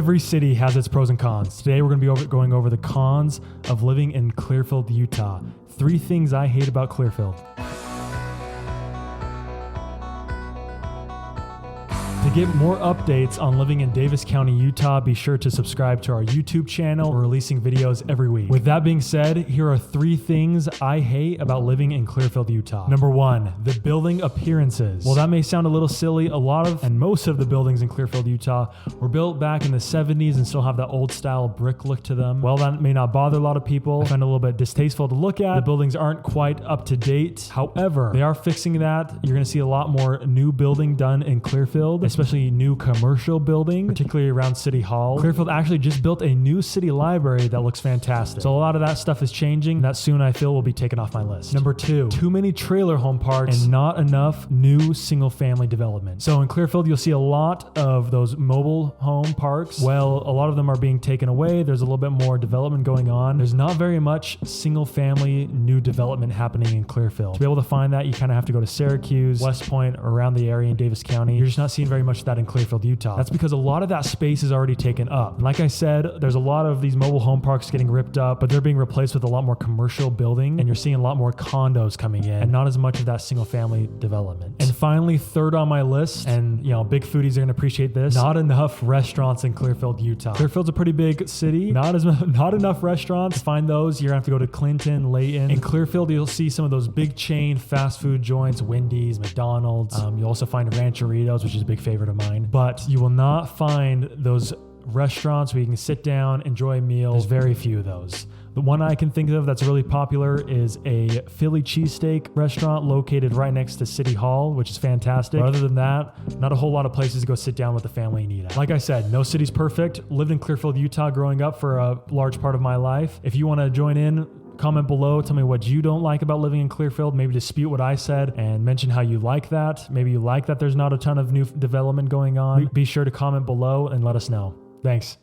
Every city has its pros and cons. Today we're going to be going over the cons of living in Clearfield, Utah. 3 things I hate about Clearfield. To get more updates on living in Davis County, Utah, be sure to subscribe to our YouTube channel. We're releasing videos every week. With that being said, here are 3 things I hate about living in Clearfield, Utah. Number 1, the building appearances. Well, that may sound a little silly. Most of the buildings in Clearfield, Utah were built back in the 70s and still have that old style brick look to them. Well, that may not bother a lot of people. I find it a little bit distasteful to look at. The buildings aren't quite up to date. However, they are fixing that. You're going to see a lot more new building done in Clearfield, especially new commercial building, particularly around City Hall. Clearfield actually just built a new city library that looks fantastic. So a lot of that stuff is changing. That soon I feel will be taken off my list. Number 2, too many trailer home parks and not enough new single family development. So in Clearfield, you'll see a lot of those mobile home parks. Well, a lot of them are being taken away. There's a little bit more development going on. There's not very much single family new development happening in Clearfield. To be able to find that, you kind of have to go to Syracuse, West Point, around the area in Davis County. You're just not seeing very much of that in Clearfield, Utah. That's because a lot of that space is already taken up. And like I said, there's a lot of these mobile home parks getting ripped up, but they're being replaced with a lot more commercial building, and you're seeing a lot more condos coming in and not as much of that single family development. And finally, 3rd on my list, and big foodies are gonna appreciate this, not enough restaurants in Clearfield, Utah. Clearfield's a pretty big city. Not enough restaurants. To find those, you're gonna have to go to Clinton, Layton. In Clearfield, you'll see some of those big chain fast food joints, Wendy's, McDonald's. You'll also find Rancheritos, which is a big favorite of mine. But you will not find those restaurants where you can sit down, enjoy a meal. There's very few of those. The one I can think of that's really popular is a Philly cheesesteak restaurant located right next to City Hall, which is fantastic. But other than that, not a whole lot of places to go sit down with the family and eat at. Like I said, no city's perfect. Lived in Clearfield, Utah growing up for a large part of my life. If you want to join in, comment below. Tell me what you don't like about living in Clearfield. Maybe dispute what I said and mention how you like that. Maybe you like that there's not a ton of new development going on. Be sure to comment below and let us know. Thanks.